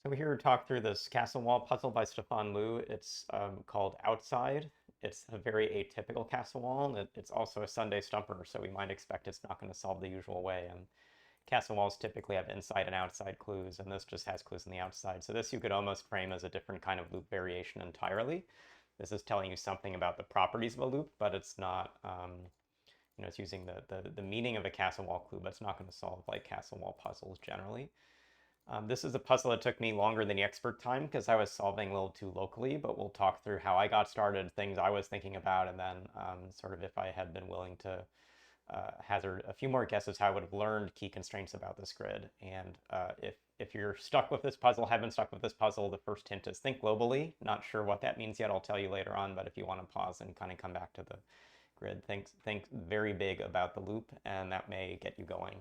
So we're here to talk through this castle wall puzzle by Stefan Liew. It's called Outside. It's a very atypical castle wall, and it's also a Sunday Stumper, so we might expect it's not going to solve the usual way. And castle walls typically have inside and outside clues, and this just has clues on the outside. So this you could almost frame as a different kind of loop variation entirely. This is telling you something about the properties of a loop, but it's not, it's using the meaning of a castle wall clue, but it's not going to solve like castle wall puzzles generally. This is a puzzle that took me longer than the expert time because I was solving a little too locally, but we'll talk through how I got started, things I was thinking about, and then sort of if I had been willing to hazard a few more guesses how I would have learned key constraints about this grid. And if you're stuck with this puzzle, have been stuck with this puzzle, the first hint is think globally. Not sure what that means yet, I'll tell you later on, but if you want to pause and kind of come back to the grid, think very big about the loop, and that may get you going.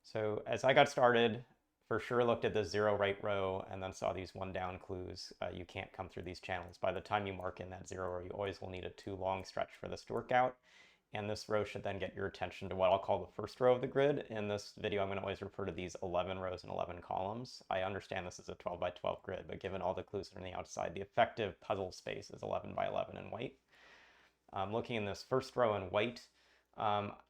So as I got started, for sure looked at the 0 right row and then saw these 1 down clues. You can't come through these channels. By the time you mark in that 0 row, you always will need a too long stretch for this to work out. And this row should then get your attention to what I'll call the first row of the grid. In this video, I'm going to always refer to these 11 rows and 11 columns. I understand this is a 12 by 12 grid, but given all the clues that are on the outside, the effective puzzle space is 11 by 11 in white. Looking in this first row in white,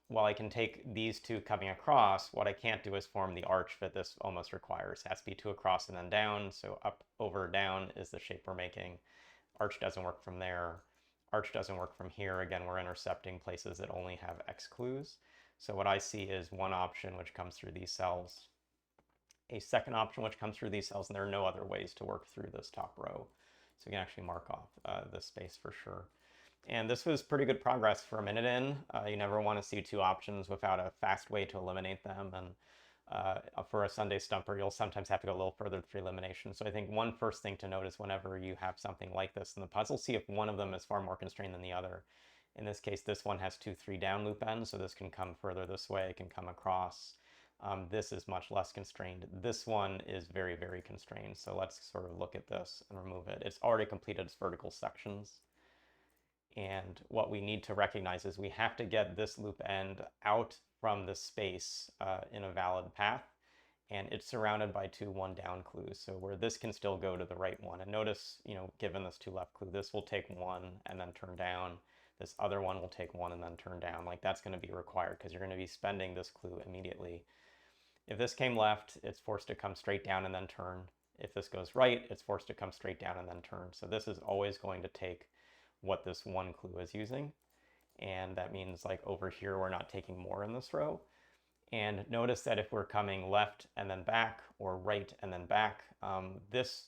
while I can take these two coming across, what I can't do is form the arch that this almost requires. It has to be 2 across and then down, so up, over, down is the shape we're making. Arch doesn't work from there. Arch doesn't work from here. Again, we're intercepting places that only have X clues. So what I see is one option which comes through these cells, a second option which comes through these cells, and there are no other ways to work through this top row. So you can actually mark off this space for sure. And this was pretty good progress for a minute in. You never want to see two options without a fast way to eliminate them. And for a Sunday Stumper, you'll sometimes have to go a little further through elimination. So I think one first thing to note is whenever you have something like this in the puzzle, see if one of them is far more constrained than the other. In this case, this one has 2, 3 down loop ends, so this can come further this way, it can come across. This is much less constrained. This one is very, very constrained. So let's sort of look at this and remove it. It's already completed its vertical sections. And what we need to recognize is we have to get this loop end out from the space in a valid path. And it's surrounded by 2 1 down clues. So where this can still go to the right one. And notice, given this 2 left clue, this will take 1 and then turn down. This other one will take 1 and then turn down. Like that's going to be required because you're going to be spending this clue immediately. If this came left, it's forced to come straight down and then turn. If this goes right, it's forced to come straight down and then turn. So this is always going to take what this one clue is using. And that means like over here, we're not taking more in this row. And notice that if we're coming left and then back or right and then back, this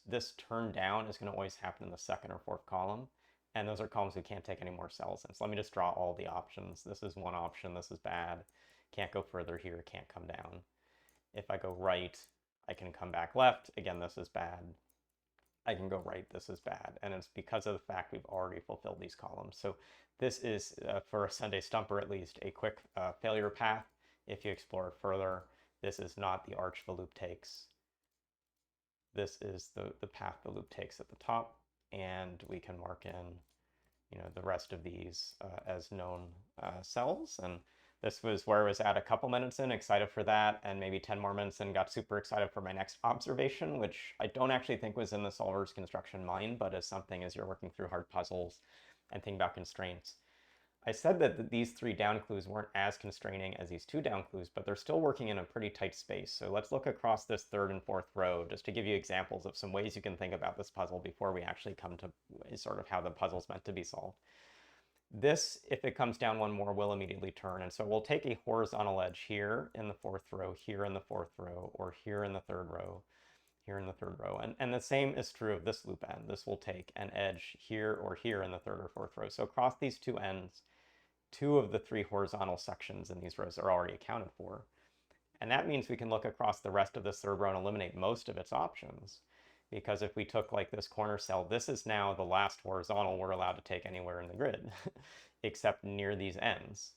turn down is going to always happen in the second or fourth column. And those are columns we can't take any more cells in. So let me just draw all the options. This is one option. This is bad. Can't go further here. Can't come down. If I go right, I can come back left. Again, this is bad. I can go right, this is bad. And it's because of the fact we've already fulfilled these columns. So this is, for a Sunday Stumper at least, a quick failure path. If you explore it further, this is not the arch the loop takes. This is the path the loop takes at the top. And we can mark in, the rest of these as known cells. And this was where I was at a couple minutes in, excited for that, and maybe 10 more minutes in, got super excited for my next observation, which I don't actually think was in the solver's construction mind, but is something as you're working through hard puzzles and thinking about constraints. I said that these 3 down clues weren't as constraining as these 2 down clues, but they're still working in a pretty tight space. So let's look across this 3rd and 4th row just to give you examples of some ways you can think about this puzzle before we actually come to sort of how the puzzle's meant to be solved. This, if it comes down one more, will immediately turn. And so we'll take a horizontal edge here in the 4th row, here in the 4th row, or here in the 3rd row, here in the 3rd row. And the same is true of this loop end. This will take an edge here or here in the 3rd or 4th row. So across these 2 ends, 2 of the 3 horizontal sections in these rows are already accounted for. And that means we can look across the rest of this 3rd row and eliminate most of its options. Because if we took like this corner cell, this is now the last horizontal we're allowed to take anywhere in the grid, except near these ends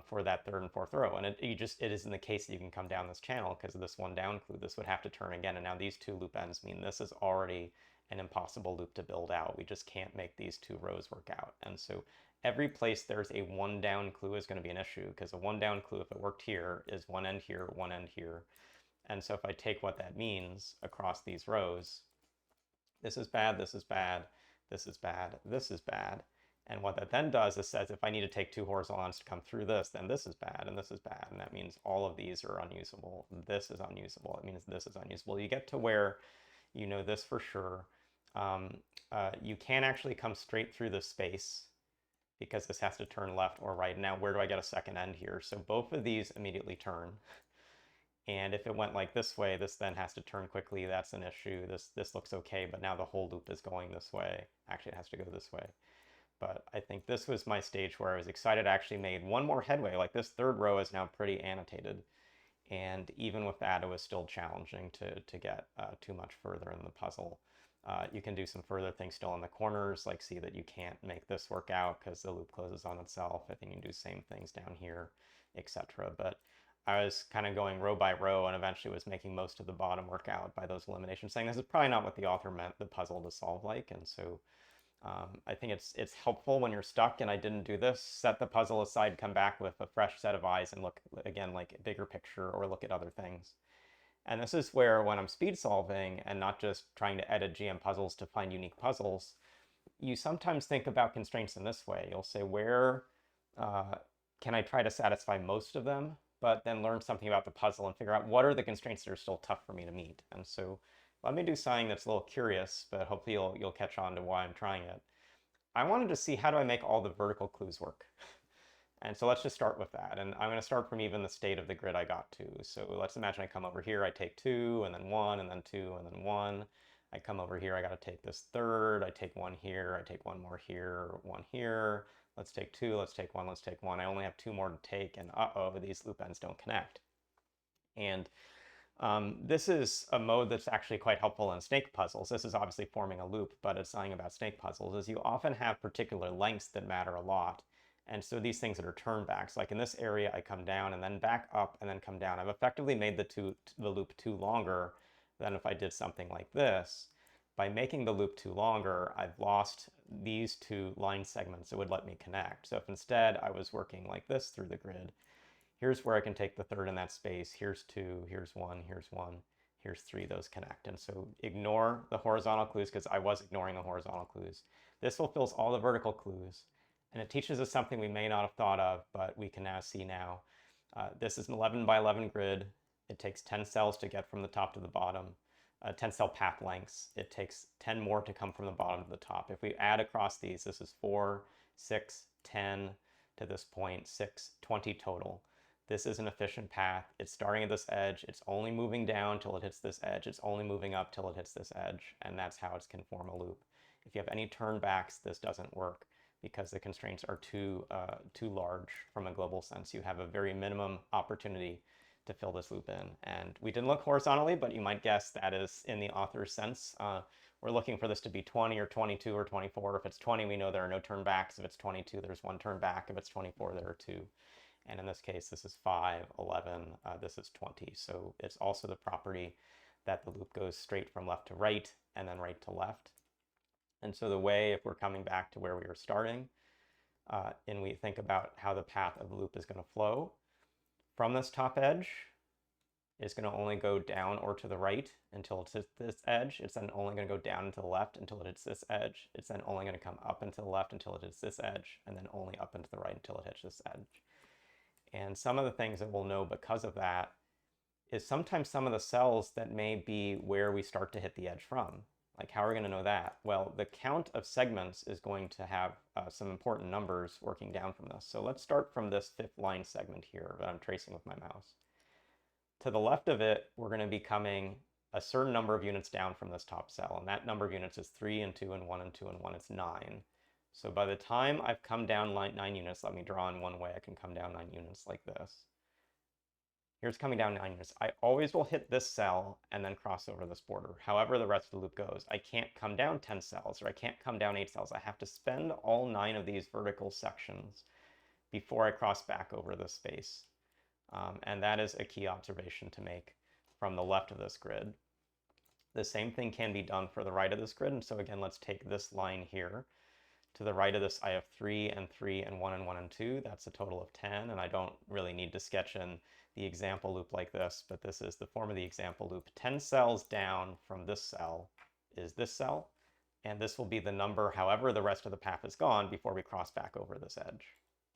for that 3rd and 4th row. And it isn't the case that you can come down this channel because of this 1 down clue. This would have to turn again. And now these 2 loop ends mean this is already an impossible loop to build out. We just can't make these 2 rows work out. And so every place there's a 1 down clue is going to be an issue because a 1 down clue, if it worked here, is 1 end here, 1 end here. And so if I take what that means across these rows, this is bad, this is bad, this is bad, this is bad. And what that then does is says if I need to take 2 horizontal lines to come through this, then this is bad and this is bad. And that means all of these are unusable. This is unusable. It means this is unusable. You get to where you know this for sure. You can actually come straight through this space because this has to turn left or right. Now, where do I get a second end here? So both of these immediately turn. And if it went like this way, this then has to turn quickly. That's an issue. This looks okay, but now the whole loop is going this way. Actually, it has to go this way. But I think this was my stage where I was excited. I actually made one more headway. Like this third row is now pretty annotated. And even with that, it was still challenging to get too much further in the puzzle. You can do some further things still in the corners, like see that you can't make this work out because the loop closes on itself. I think you can do the same things down here, etc. But I was kind of going row by row and eventually was making most of the bottom work out by those eliminations, saying this is probably not what the author meant the puzzle to solve like. And so I think it's helpful when you're stuck and I didn't do this, set the puzzle aside, come back with a fresh set of eyes and look again like a bigger picture or look at other things. And this is where when I'm speed solving and not just trying to edit GMPuzzles to find unique puzzles, you sometimes think about constraints in this way. You'll say, where can I try to satisfy most of them, but then learn something about the puzzle and figure out what are the constraints that are still tough for me to meet. And so let me do something that's a little curious, but hopefully you'll catch on to why I'm trying it. I wanted to see how do I make all the vertical clues work. And so let's just start with that. And I'm going to start from even the state of the grid I got to. So let's imagine I come over here, I take 2, and then 1, and then 2, and then 1. I come over here, I got to take this third, I take 1 here, I take 1 more here, 1 here. Let's take 2, let's take 1, let's take 1. I only have 2 more to take, and uh-oh, these loop ends don't connect. And this is a mode that's actually quite helpful in snake puzzles. This is obviously forming a loop, but it's something about snake puzzles is you often have particular lengths that matter a lot. And so these things that are turnbacks, like in this area, I come down and then back up and then come down. I've effectively made the loop 2 longer than if I did something like this. By making the loop 2 longer, I've lost these 2 line segments that would let me connect. So if instead I was working like this through the grid, here's where I can take the third in that space. Here's 2, here's 1, here's 1, here's 3, those connect. And so ignore the horizontal clues because I was ignoring the horizontal clues. This fulfills all the vertical clues. And it teaches us something we may not have thought of, but we can now see now. This is an 11 by 11 grid. It takes 10 cells to get from the top to the bottom, 10 cell path lengths. It takes 10 more to come from the bottom to the top. If we add across these, this is 4, 6, 10 to this point, 6, 20 total. This is an efficient path. It's starting at this edge. It's only moving down till it hits this edge. It's only moving up till it hits this edge. And that's how it can form a loop. If you have any turnbacks, this doesn't work because the constraints are too large from a global sense. You have a very minimum opportunity to fill this loop in. And we didn't look horizontally, but you might guess that is in the author's sense. We're looking for this to be 20 or 22 or 24. If it's 20, we know there are no turnbacks. If it's 22, there's 1 turnback. If it's 24, there are 2. And in this case, this is 5, 11, this is 20. So it's also the property that the loop goes straight from left to right and then right to left. And so the way, if we're coming back to where we were starting, and we think about how the path of the loop is going to flow, from this top edge, it's going to only go down or to the right until it hits this edge. It's then only going to go down and to the left until it hits this edge. It's then only going to come up and to the left until it hits this edge, and then only up and to the right until it hits this edge. And some of the things that we'll know because of that is sometimes some of the cells that may be where we start to hit the edge from. Like, how are we going to know that? Well, the count of segments is going to have some important numbers working down from this. So let's start from this 5th line segment here that I'm tracing with my mouse. To the left of it, we're going to be coming a certain number of units down from this top cell. And that number of units is 3 and 2 and 1 and 2 and 1. It's 9. So by the time I've come down 9 units, let me draw in one way I can come down 9 units like this. Here's coming down 9 units. I always will hit this cell and then cross over this border. However the rest of the loop goes. I can't come down 10 cells or I can't come down 8 cells. I have to spend all 9 of these vertical sections before I cross back over this space. And that is a key observation to make from the left of this grid. The same thing can be done for the right of this grid. And so again, let's take this line here. To the right of this, I have 3 and 3 and 1 and 1 and 2. That's a total of 10, and I don't really need to sketch in the example loop like this, but this is the form of the example loop. 10 cells down from this cell is this cell, and this will be the number however the rest of the path is gone before we cross back over this edge.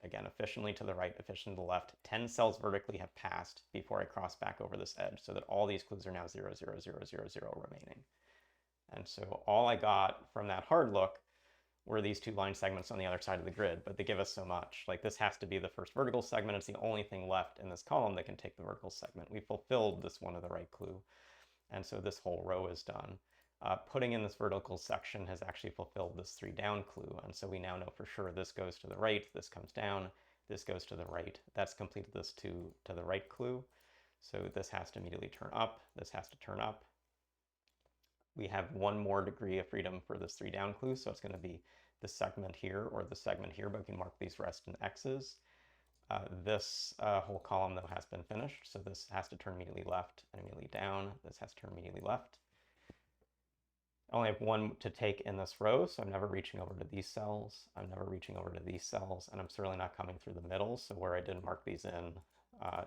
Again, efficiently to the right, efficiently to the left. 10 cells vertically have passed before I cross back over this edge, so that all these clues are now 0, 0, 0, 0, 0 remaining. And so all I got from that hard look were these two line segments on the other side of the grid, but they give us so much. Like, this has to be the first vertical segment. It's the only thing left in this column that can take the vertical segment. We fulfilled this one of the right clue, and so this whole row is done. Putting in this vertical section has actually fulfilled this 3 down clue, and so we now know for sure this goes to the right, this comes down, this goes to the right. That's completed this to the right clue. So this has to immediately turn up, this has to turn up. We have one more degree of freedom for this 3 down clue, so it's going to be the segment here or the segment here, but we can mark these rest in X's. This whole column, though, has been finished, so this has to turn immediately left and immediately down. This has to turn immediately left. I only have one to take in this row, so I'm never reaching over to these cells. I'm never reaching over to these cells, and I'm certainly not coming through the middle, so where I didn't mark these in,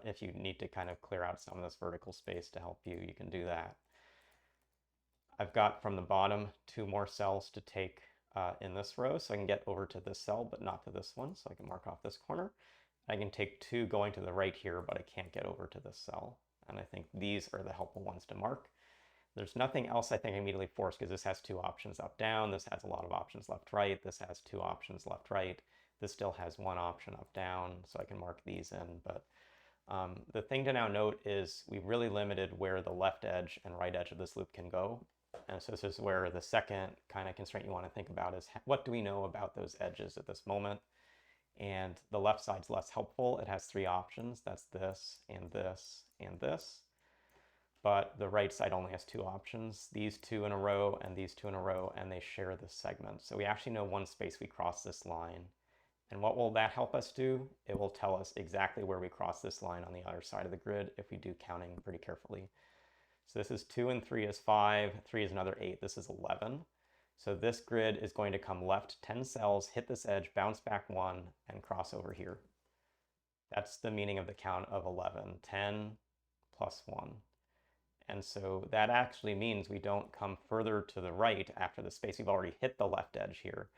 if you need to kind of clear out some of this vertical space to help you, you can do that. I've got from the bottom 2 more cells to take in this row, so I can get over to this cell, but not to this one, so I can mark off this corner. I can take 2 going to the right here, but I can't get over to this cell, and I think these are the helpful ones to mark. There's nothing else I think I immediately force, because this has 2 options up down, this has a lot of options left right, this has 2 options left right, this still has 1 option up down, so I can mark these in. But the thing to now note is we really limited where the left edge and right edge of this loop can go. And so this is where the second kind of constraint you want to think about is, what do we know about those edges at this moment? And the left side's less helpful. It has 3 options. That's this and this and this. But the right side only has 2 options, these 2 in a row and these 2 in a row, and they share this segment. So we actually know one space we cross this line. And what will that help us do? It will tell us exactly where we cross this line on the other side of the grid if we do counting pretty carefully. So this is 2 and 3 is 5, 3 is another 8, this is 11. So this grid is going to come left 10 cells, hit this edge, bounce back 1, and cross over here. That's the meaning of the count of 11, 10 plus 1. And so that actually means we don't come further to the right after the space. We've already hit the left edge here.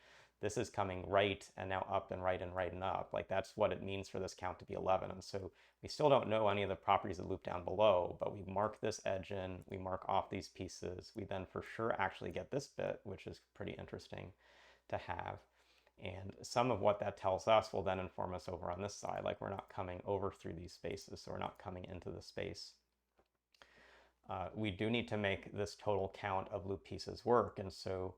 This is coming right and now up and right and right and up. Like, that's what it means for this count to be 11. And so we still don't know any of the properties of the loop down below, but we mark this edge in, we mark off these pieces. We then for sure actually get this bit, which is pretty interesting to have. And some of what that tells us will then inform us over on this side. Like, we're not coming over through these spaces, so we're not coming into the space. We do need to make this total count of loop pieces work. And so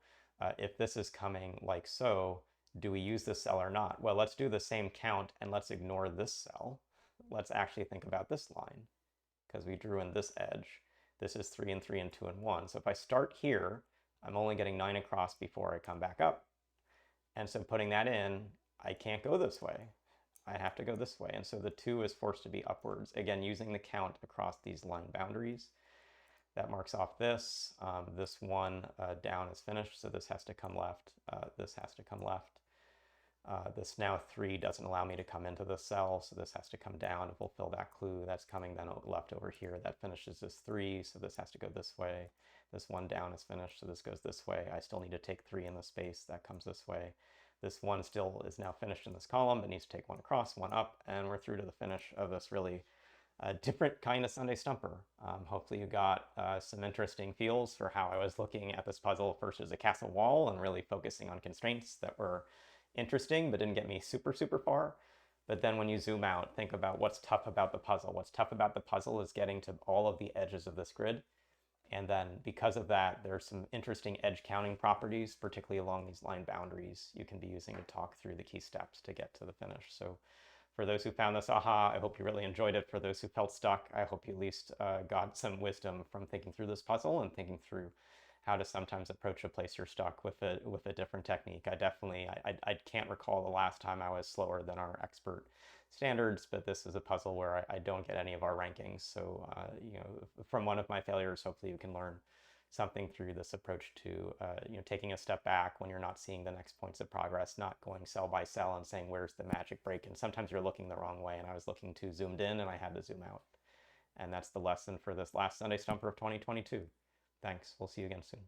if this is coming like so, do we use this cell or not? Well, let's do the same count and let's ignore this cell. Let's actually think about this line, because we drew in this edge. This is 3 and 3 and 2 and 1. So if I start here, I'm only getting 9 across before I come back up. And so putting that in, I can't go this way. I have to go this way. And so the 2 is forced to be upwards. Again, using the count across these line boundaries. That marks off this. This 1 down is finished, so this has to come left. This has to come left. This now 3 doesn't allow me to come into the cell, so this has to come down to fulfill that clue. That's coming then left over here. That finishes this 3, so this has to go this way. This 1 down is finished, so this goes this way. I still need to take 3 in the space. That comes this way. This 1 still is now finished in this column, but needs to take 1 across, 1 up, and we're through to the finish of this really different kind of Sunday Stumper. Hopefully you got some interesting feels for how I was looking at this puzzle first as a castle wall and really focusing on constraints that were interesting but didn't get me super far. But then when you zoom out, think about what's tough about the puzzle. What's tough about the puzzle is getting to all of the edges of this grid. And then because of that, there's some interesting edge counting properties, particularly along these line boundaries, you can be using to talk through the key steps to get to the finish. So for those who found this aha, I hope you really enjoyed it. For those who felt stuck, I hope you at least got some wisdom from thinking through this puzzle and thinking through how to sometimes approach a place you're stuck with a different technique. I can't recall the last time I was slower than our expert standards, but this is a puzzle where I don't get any of our rankings. So, you know, from one of my failures, hopefully you can learn something through this approach to taking a step back when you're not seeing the next points of progress, not going cell by cell and saying where's the magic break, and sometimes you're looking the wrong way, and I was looking too zoomed in and I had to zoom out. And that's the lesson for this last Sunday Stumper of 2022. Thanks. We'll see you again soon.